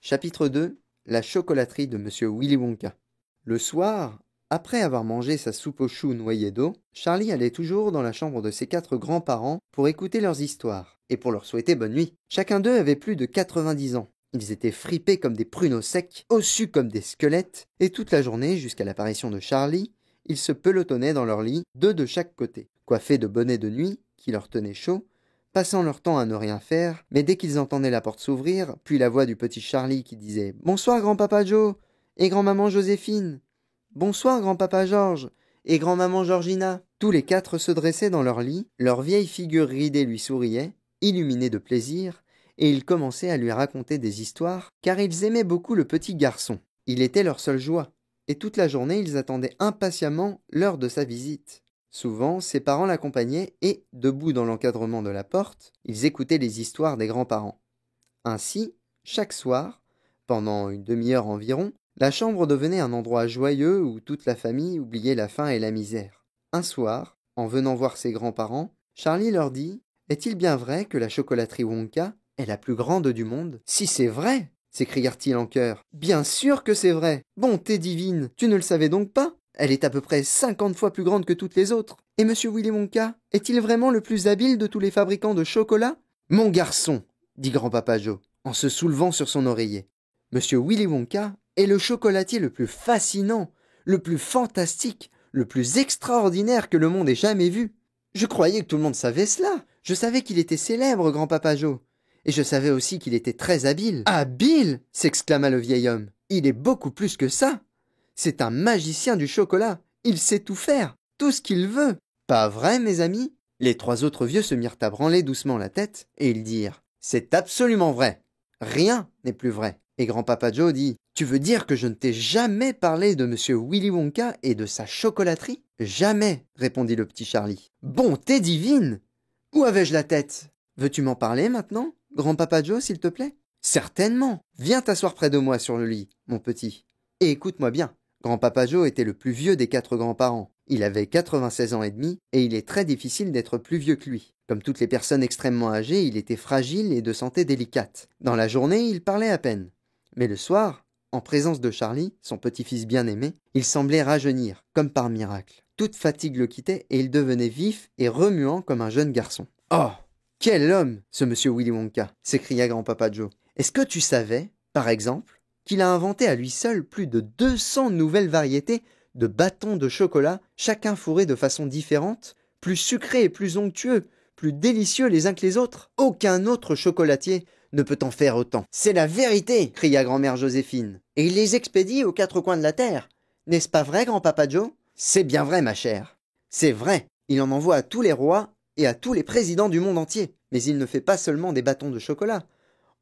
Chapitre 2. La chocolaterie de Monsieur Willy Wonka. Le soir, après avoir mangé sa soupe aux choux noyée d'eau, Charlie allait toujours dans la chambre de ses 4 grands-parents pour écouter leurs histoires et pour leur souhaiter bonne nuit. Chacun d'eux avait plus de 90 ans. Ils étaient fripés comme des pruneaux secs, ossus comme des squelettes, et toute la journée, jusqu'à l'apparition de Charlie, ils se pelotonnaient dans leur lit, 2 de chaque côté, coiffés de bonnets de nuit qui leur tenaient chaud, passant leur temps à ne rien faire, mais dès qu'ils entendaient la porte s'ouvrir, puis la voix du petit Charlie qui disait « Bonsoir grand-papa Joe et grand-maman Joséphine !»« Bonsoir grand-papa Georges et grand-maman Georgina !» Tous les 4 se dressaient dans leur lit, leurs vieilles figures ridées lui souriaient, illuminées de plaisir, et ils commençaient à lui raconter des histoires, car ils aimaient beaucoup le petit garçon. Il était leur seule joie, et toute la journée ils attendaient impatiemment l'heure de sa visite. Souvent, ses parents l'accompagnaient et, debout dans l'encadrement de la porte, ils écoutaient les histoires des grands-parents. Ainsi, chaque soir, pendant une demi-heure environ, la chambre devenait un endroit joyeux où toute la famille oubliait la faim et la misère. Un soir, en venant voir ses grands-parents, Charlie leur dit « Est-il bien vrai que la chocolaterie Wonka est la plus grande du monde ?»« Si c'est vrai !» s'écrièrent-ils en chœur. « Bien sûr que c'est vrai ! Bonté divine, tu ne le savais donc pas ? Elle est à peu près 50 fois plus grande que toutes les autres. Et Monsieur Willy Wonka, est-il vraiment le plus habile de tous les fabricants de chocolat ?»« Mon garçon !» dit grand-papa Joe, en se soulevant sur son oreiller. « Monsieur Willy Wonka est le chocolatier le plus fascinant, le plus fantastique, le plus extraordinaire que le monde ait jamais vu. Je croyais que tout le monde savait cela. Je savais qu'il était célèbre, grand-papa Joe. Et je savais aussi qu'il était très habile. »« Habile !» s'exclama le vieil homme. « Il est beaucoup plus que ça. C'est un magicien du chocolat. Il sait tout faire, tout ce qu'il veut. »« Pas vrai, mes amis ?» Les 3 autres vieux se mirent à branler doucement la tête, et ils dirent « C'est absolument vrai. Rien n'est plus vrai. » Et grand-papa Joe dit « Tu veux dire que je ne t'ai jamais parlé de Monsieur Willy Wonka et de sa chocolaterie ?»« Jamais, répondit le petit Charlie. Bonté divine ! Où avais-je la tête ? Veux-tu m'en parler maintenant, grand-papa Joe, s'il te plaît ? Certainement. Viens t'asseoir près de moi sur le lit, mon petit. Et écoute-moi bien. Grand-papa Joe était le plus vieux des 4 grands-parents. Il avait 96 ans et demi, et il est très difficile d'être plus vieux que lui. Comme toutes les personnes extrêmement âgées, il était fragile et de santé délicate. Dans la journée, il parlait à peine. Mais le soir, en présence de Charlie, son petit-fils bien-aimé, il semblait rajeunir, comme par miracle. Toute fatigue le quittait et il devenait vif et remuant comme un jeune garçon. « Oh, quel homme, ce Monsieur Willy Wonka !» s'écria grand-papa Joe. « Est-ce que tu savais, par exemple, qu'il a inventé à lui seul plus de 200 nouvelles variétés de bâtons de chocolat, chacun fourré de façon différente, plus sucrés et plus onctueux, plus délicieux les uns que les autres ? Aucun autre chocolatier ne peut en faire autant. »« C'est la vérité !» cria grand-mère Joséphine. « Et il les expédie aux 4 coins de la terre. N'est-ce pas vrai, grand-papa Joe ? » ?»« C'est bien vrai, ma chère. C'est vrai. Il en envoie à tous les rois et à tous les présidents du monde entier. Mais il ne fait pas seulement des bâtons de chocolat.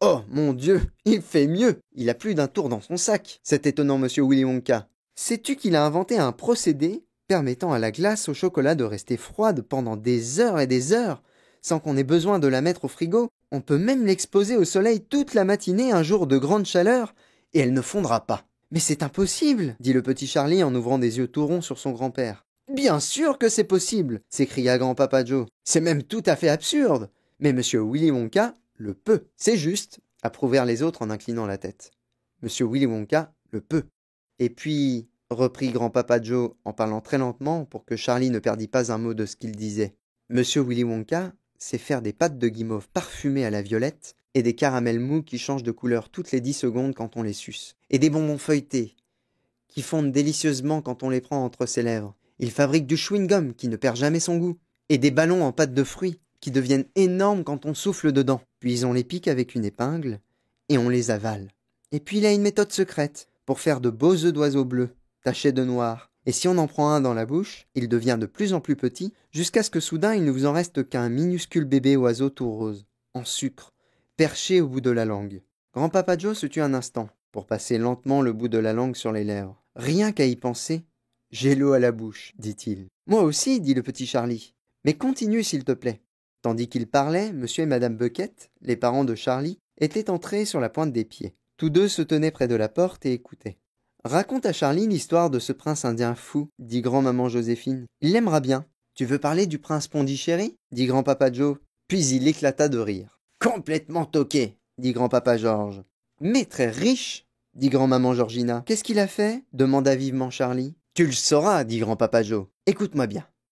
Oh, mon Dieu, il fait mieux. Il a plus d'un tour dans son sac, cet étonnant Monsieur Willy Wonka. Sais-tu qu'il a inventé un procédé permettant à la glace au chocolat de rester froide pendant des heures et des heures, sans qu'on ait besoin de la mettre au frigo ? On peut même l'exposer au soleil toute la matinée un jour de grande chaleur, et elle ne fondra pas. « Mais c'est impossible !» dit le petit Charlie en ouvrant des yeux tout ronds sur son grand-père. « Bien sûr que c'est possible !» s'écria grand-papa Joe. « C'est même tout à fait absurde. Mais Monsieur Willy Wonka le peut. »« C'est juste !» approuvèrent les autres en inclinant la tête. « Monsieur Willy Wonka le peut. » Et puis, reprit grand-papa Joe en parlant très lentement pour que Charlie ne perdît pas un mot de ce qu'il disait. « Monsieur Willy Wonka sait faire des pâtes de guimauve parfumées à la violette et des caramels mous qui changent de couleur toutes les 10 secondes quand on les suce, et des bonbons feuilletés qui fondent délicieusement quand on les prend entre ses lèvres. Il fabrique du chewing-gum qui ne perd jamais son goût, et des ballons en pâte de fruits qui deviennent énormes quand on souffle dedans. Puis on les pique avec une épingle et on les avale. Et puis il a une méthode secrète pour faire de beaux œufs d'oiseaux bleus, tachés de noir. Et si on en prend un dans la bouche, il devient de plus en plus petit, jusqu'à ce que soudain il ne vous en reste qu'un minuscule bébé oiseau tout rose, en sucre, perché au bout de la langue. » Grand-papa Joe se tut un instant, pour passer lentement le bout de la langue sur les lèvres. « Rien qu'à y penser, j'ai l'eau à la bouche, dit-il. »« Moi aussi, dit le petit Charlie. Mais continue, s'il te plaît. » Tandis qu'il parlait, monsieur et madame Bucket, les parents de Charlie, étaient entrés sur la pointe des pieds. Tous 2 se tenaient près de la porte et écoutaient. « Raconte à Charlie l'histoire de ce prince indien fou, dit grand-maman Joséphine. Il l'aimera bien. Tu veux parler du prince Pondichéry, dit grand-papa Joe. Puis il éclata de rire. Complètement toqué, dit grand-papa Georges. Mais très riche, dit grand-maman Georgina. Qu'est-ce qu'il a fait demanda vivement Charlie. Tu le sauras, dit grand-papa Joe. Écoute-moi bien.